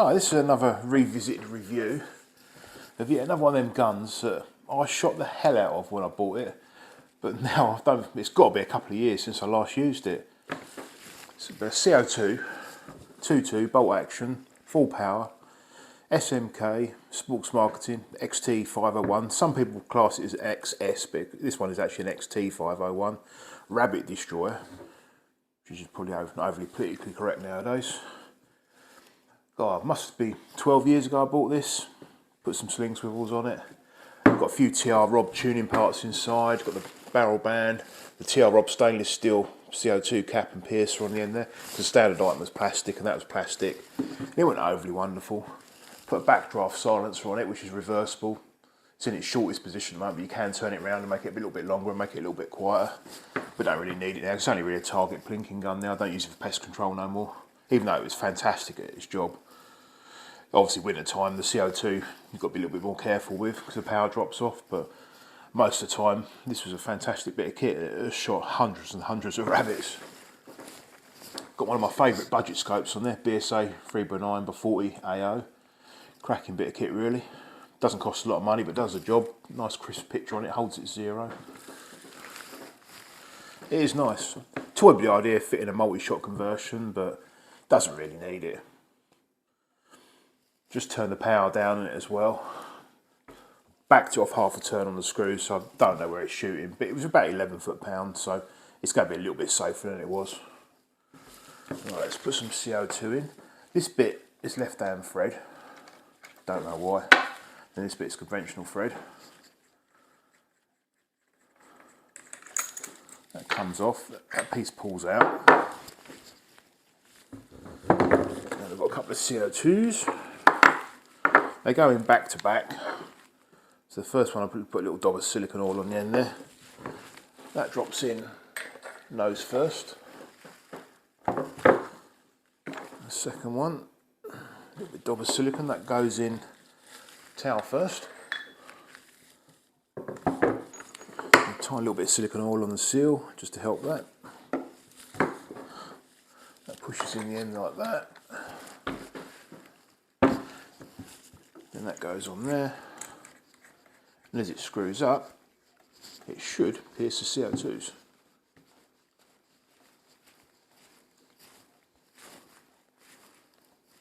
Oh, this is another revisited review of yet another one of them guns that I shot the hell out of when I bought it, but now it's got to be a couple of years since I last used it. It's a CO2, 2.2 bolt action, full power, SMK Sports Marketing XT501. Some people class it as XS, but this one is actually an XT501 Rabbit Destroyer, which is probably not overly politically correct nowadays. God, it must be 12 years ago I bought this. Put some sling swivels on it. Got a few TR Rob tuning parts inside. Got the barrel band, the TR Rob stainless steel CO2 cap and piercer on the end there. The standard item was plastic, and that was plastic. It wasn't overly wonderful. Put a backdraft silencer on it, which is reversible. It's in its shortest position at the moment, but you can turn it around and make it a little bit longer and make it a little bit quieter. But don't really need it now. It's only really a target plinking gun now. I don't use it for pest control no more, even though it was fantastic at its job. Obviously winter time, the CO2 you've got to be a little bit more careful with because the power drops off, but most of the time this was a fantastic bit of kit. It has shot hundreds and hundreds of rabbits. Got one of my favourite budget scopes on there, BSA 3x9x40 AO. Cracking bit of kit really. Doesn't cost a lot of money but does the job. Nice crisp picture on it, holds its zero. It is nice. Toyed with the idea of fitting a multi-shot conversion, but doesn't really need it. Just turn the power down on it as well. Backed it off half a turn on the screws, so I don't know where it's shooting, but it was about 11 foot-pounds, so it's going to be a little bit safer than it was. Right, let's put some CO2 in. This bit is left-hand thread. Don't know why. Then this bit is conventional thread. That comes off. That piece pulls out. Now we've got a couple of CO2s. They go in back to back. So the first one I put a little dab of silicone oil on the end there. That drops in nose first. The second one, a little bit dab of silicone, that goes in tail first. A tiny little bit of silicone oil on the seal just to help that. That pushes in the end like that. Then that goes on there, and as it screws up, it should pierce the CO2s.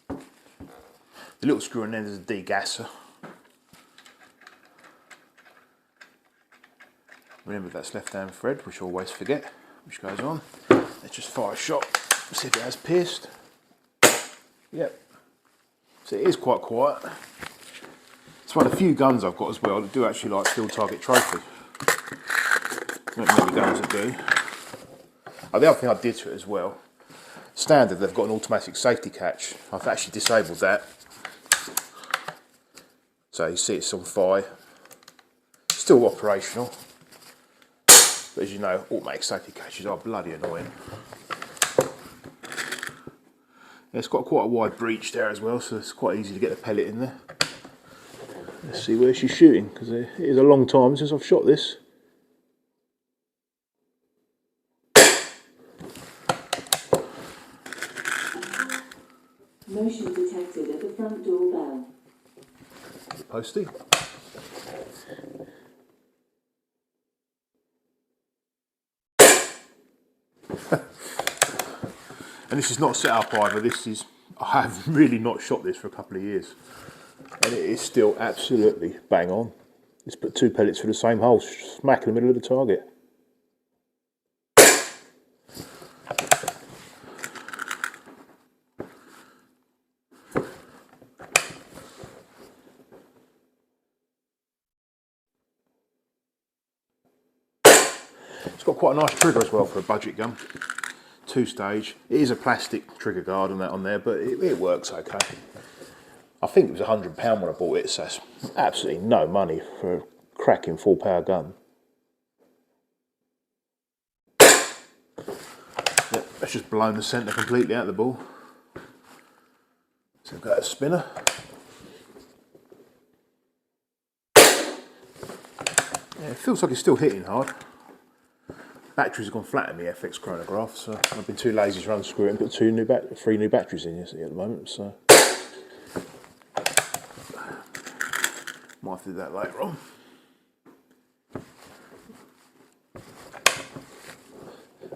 The little screw on the end is a degasser. Remember that's left-hand thread, which I always forget, which goes on. Let's just fire a shot, see if it has pierced. Yep. So it is quite quiet. It's one of the few guns I've got as well that do actually like field target trophy. Not many guns that do. Oh, the other thing I did to it as well, standard they've got an automatic safety catch. I've actually disabled that. So you see it's on fire. Still operational. But as you know, automatic safety catches are bloody annoying. It's got quite a wide breach there as well, so it's quite easy to get the pellet in there. Let's see where she's shooting, because it is a long time since I've shot this. Motion detected at the front door bell. Posty. And this is not set up either, this is, I have really not shot this for a couple of years. And it is still absolutely bang on. Let's put two pellets through the same hole, smack in the middle of the target. It's got quite a nice trigger as well for a budget gun. Two-stage. It is a plastic trigger guard and that on there, but it works okay. I think it was £100 when I bought it, so that's absolutely no money for a cracking full power gun. Yep, that's just blown the centre completely out of the ball. So I've got a spinner. Yeah, it feels like it's still hitting hard. Batteries have gone flat in the FX chronograph, so I've been too lazy to unscrew it and put three new batteries in, you see, at the moment. So Might have to do that later on.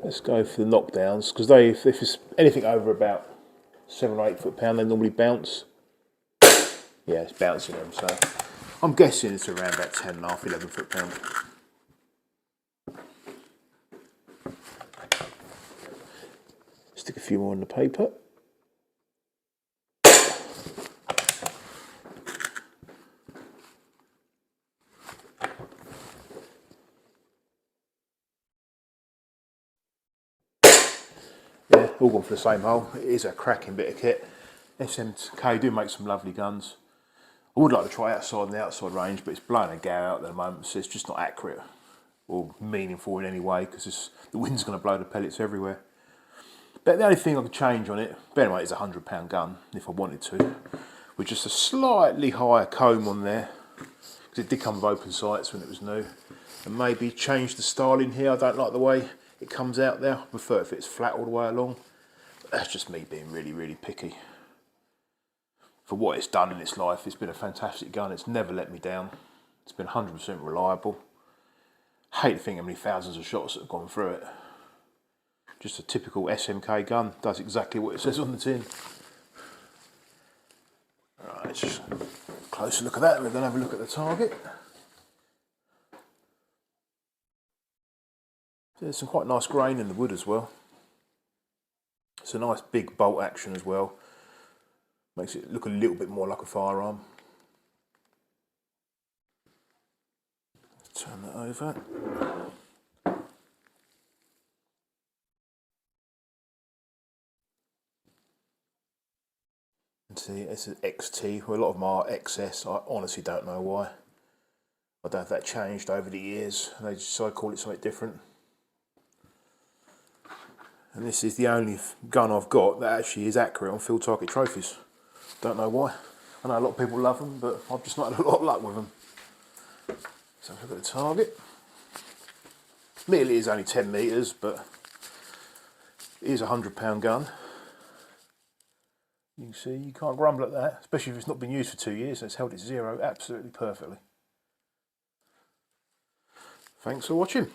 Let's go for the knockdowns, because if it's anything over about 7 or 8 foot-pound, they normally bounce. Yeah, it's bouncing them, so I'm guessing it's around about 10.5, 11 foot-pound. Stick a few more on the paper. Yeah, all gone for the same hole. It is a cracking bit of kit. SMK do make some lovely guns. I would like to try outside in the outside range, but it's blowing a gale out at the moment, so it's just not accurate or meaningful in any way, because the wind's going to blow the pellets everywhere. But the only thing I could change on it, bear in mind it's a £100 gun if I wanted to, with just a slightly higher comb on there, because it did come with open sights when it was new, and maybe change the style in here. I don't like the way it comes out there. I prefer if it's flat all the way along. But that's just me being really, really picky. For what it's done in its life, it's been a fantastic gun. It's never let me down. It's been 100% reliable. I hate to think how many thousands of shots that have gone through it. Just a typical SMK gun. Does exactly what it says on the tin. Right, just a closer look at that. We're going to have a look at the target. There's some quite nice grain in the wood as well. It's a nice big bolt action as well. Makes it look a little bit more like a firearm. Turn that over. And see, it's an XT. Well, a lot of them are XS. I honestly don't know why. I don't know if that changed over the years. They decided to call it something different. And this is the only gun I've got that actually is accurate on field target trophies. Don't know why. I know a lot of people love them, but I've just not had a lot of luck with them. So look at the target. Admittedly, it is only 10 metres, but it is a £100 gun. You can see, you can't grumble at that, especially if it's not been used for 2 years and it's held at zero absolutely perfectly. Thanks for watching.